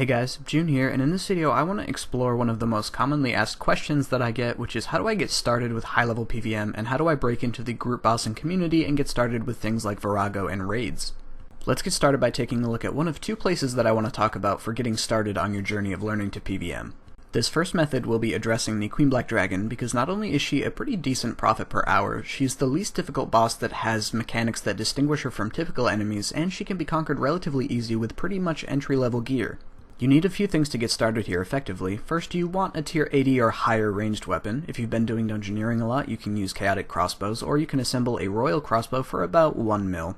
Hey guys, June here, and in this video I want to explore one of the most commonly asked questions that I get, which is how do I get started with high-level PvM, and how do I break into the group bossing community and get started with things like Virago and raids? Let's get started by taking a look at one of two places that I want to talk about for getting started on your journey of learning to PvM. This first method will be addressing the Queen Black Dragon, because not only is she a pretty decent profit per hour, she's the least difficult boss that has mechanics that distinguish her from typical enemies, and she can be conquered relatively easy with pretty much entry-level gear. You need a few things to get started here effectively. First, you want a tier 80 or higher ranged weapon. If you've been doing dungeoneering a lot, you can use chaotic crossbows, or you can assemble a royal crossbow for about 1 mil.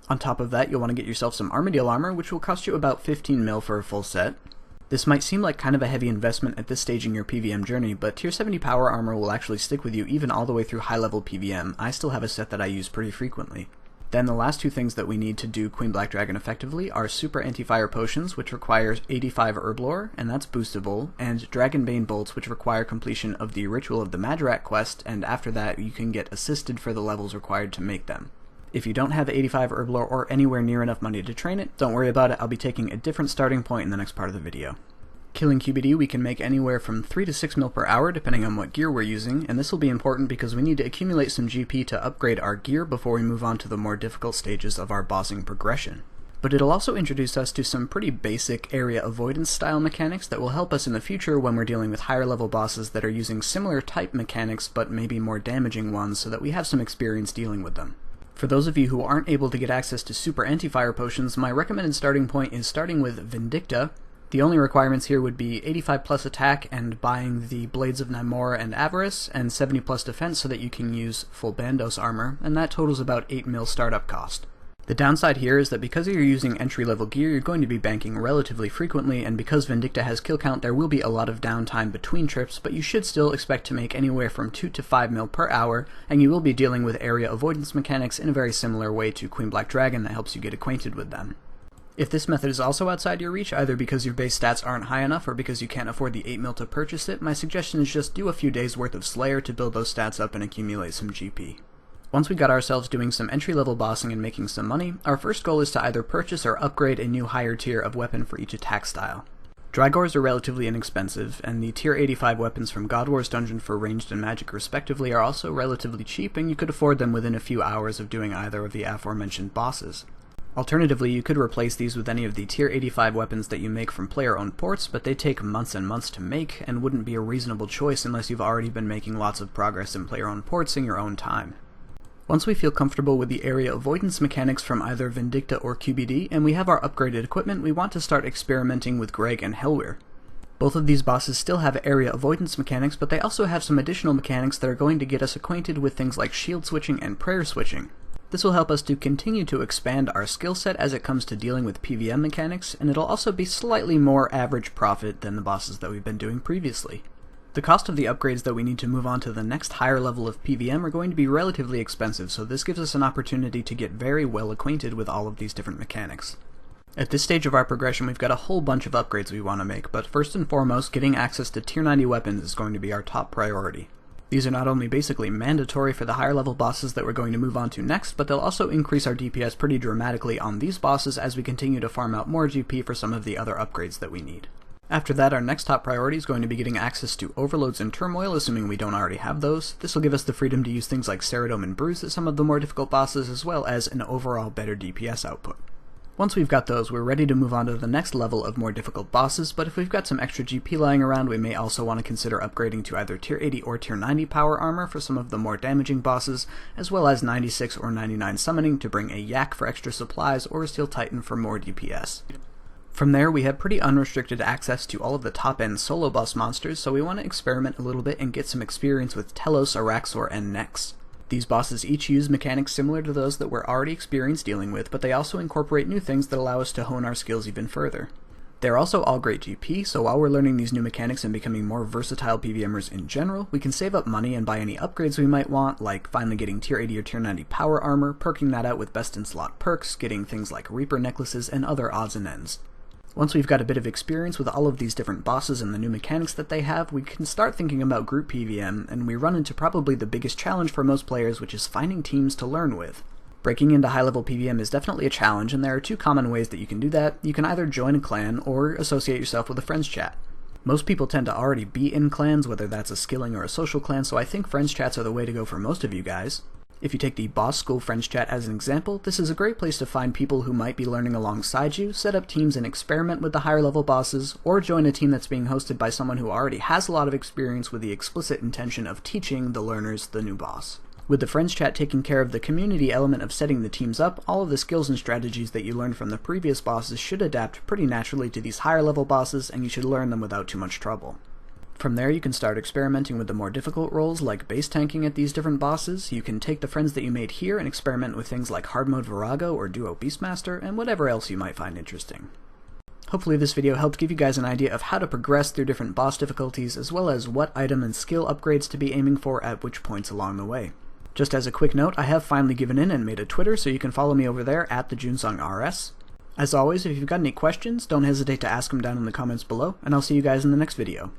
On top of that, you'll want to get yourself some armadillo armor, which will cost you about 15 mil for a full set. This might seem like kind of a heavy investment at this stage in your PvM journey, but tier 70 power armor will actually stick with you even all the way through high level PvM. I still have a set that I use pretty frequently. Then the last two things that we need to do Queen Black Dragon effectively are Super Anti-Fire Potions, which requires 85 Herb Lore, and that's boostable, and Dragonbane Bolts, which require completion of the Ritual of the Madrak quest, and after that you can get assisted for the levels required to make them. If you don't have 85 Herb Lore or anywhere near enough money to train it, don't worry about it, I'll be taking a different starting point in the next part of the video. Killing QBD we can make anywhere from 3 to 6 mil per hour depending on what gear we're using, and this will be important because we need to accumulate some GP to upgrade our gear before we move on to the more difficult stages of our bossing progression. But it'll also introduce us to some pretty basic area avoidance style mechanics that will help us in the future when we're dealing with higher level bosses that are using similar type mechanics but maybe more damaging ones, so that we have some experience dealing with them. For those of you who aren't able to get access to Super Anti-Fire Potions, my recommended starting point is starting with Vindicta. The only requirements here would be 85 plus attack and buying the Blades of Namor and Avarice, and 70 plus defense so that you can use full Bandos armor, and that totals about 8 mil startup cost. The downside here is that because you're using entry level gear, you're going to be banking relatively frequently, and because Vindicta has kill count, there will be a lot of downtime between trips, but you should still expect to make anywhere from 2 to 5 mil per hour, and you will be dealing with area avoidance mechanics in a very similar way to Queen Black Dragon that helps you get acquainted with them. If this method is also outside your reach, either because your base stats aren't high enough or because you can't afford the 8 mil to purchase it, my suggestion is just do a few days worth of Slayer to build those stats up and accumulate some GP. Once we got ourselves doing some entry level bossing and making some money, our first goal is to either purchase or upgrade a new higher tier of weapon for each attack style. Drygores are relatively inexpensive, and the tier 85 weapons from God War's dungeon for ranged and magic respectively are also relatively cheap, and you could afford them within a few hours of doing either of the aforementioned bosses. Alternatively, you could replace these with any of the tier 85 weapons that you make from player-owned ports, but they take months and months to make, and wouldn't be a reasonable choice unless you've already been making lots of progress in player-owned ports in your own time. Once we feel comfortable with the area avoidance mechanics from either Vindicta or QBD, and we have our upgraded equipment, we want to start experimenting with Greg and Helwyr. Both of these bosses still have area avoidance mechanics, but they also have some additional mechanics that are going to get us acquainted with things like shield switching and prayer switching. This will help us to continue to expand our skill set as it comes to dealing with PvM mechanics, and it'll also be slightly more average profit than the bosses that we've been doing previously. The cost of the upgrades that we need to move on to the next higher level of PvM are going to be relatively expensive, so this gives us an opportunity to get very well acquainted with all of these different mechanics. At this stage of our progression, we've got a whole bunch of upgrades we want to make, but first and foremost, getting access to tier 90 weapons is going to be our top priority. These are not only basically mandatory for the higher level bosses that we're going to move on to next, but they'll also increase our DPS pretty dramatically on these bosses as we continue to farm out more GP for some of the other upgrades that we need. After that, our next top priority is going to be getting access to Overloads and Turmoil, assuming we don't already have those. This will give us the freedom to use things like Ceridome and Bruise at some of the more difficult bosses, as well as an overall better DPS output. Once we've got those, we're ready to move on to the next level of more difficult bosses, but if we've got some extra GP lying around, we may also want to consider upgrading to either tier 80 or tier 90 power armor for some of the more damaging bosses, as well as 96 or 99 summoning to bring a Yak for extra supplies or a Steel Titan for more DPS. From there, we have pretty unrestricted access to all of the top-end solo boss monsters, so we want to experiment a little bit and get some experience with Telos, Araxor, and Nex. These bosses each use mechanics similar to those that we're already experienced dealing with, but they also incorporate new things that allow us to hone our skills even further. They're also all great GP, so while we're learning these new mechanics and becoming more versatile PvMers in general, we can save up money and buy any upgrades we might want, like finally getting tier 80 or tier 90 power armor, perking that out with best in slot perks, getting things like Reaper necklaces, and other odds and ends. Once we've got a bit of experience with all of these different bosses and the new mechanics that they have, we can start thinking about group PvM, and we run into probably the biggest challenge for most players, which is finding teams to learn with. Breaking into high-level PvM is definitely a challenge, and there are two common ways that you can do that. You can either join a clan or associate yourself with a friends chat. Most people tend to already be in clans, whether that's a skilling or a social clan, so I think friends chats are the way to go for most of you guys. If you take the Boss School friends chat as an example, this is a great place to find people who might be learning alongside you, set up teams and experiment with the higher level bosses, or join a team that's being hosted by someone who already has a lot of experience with the explicit intention of teaching the learners the new boss. With the friends chat taking care of the community element of setting the teams up, all of the skills and strategies that you learned from the previous bosses should adapt pretty naturally to these higher level bosses, and you should learn them without too much trouble. From there you can start experimenting with the more difficult roles like base tanking at these different bosses. You can take the friends that you made here and experiment with things like hard mode Virago or duo Beastmaster, and whatever else you might find interesting. Hopefully this video helped give you guys an idea of how to progress through different boss difficulties, as well as what item and skill upgrades to be aiming for at which points along the way. Just as a quick note, I have finally given in and made a Twitter, so you can follow me over there at the Junesong RS. As always, if you've got any questions, don't hesitate to ask them down in the comments below, and I'll see you guys in the next video.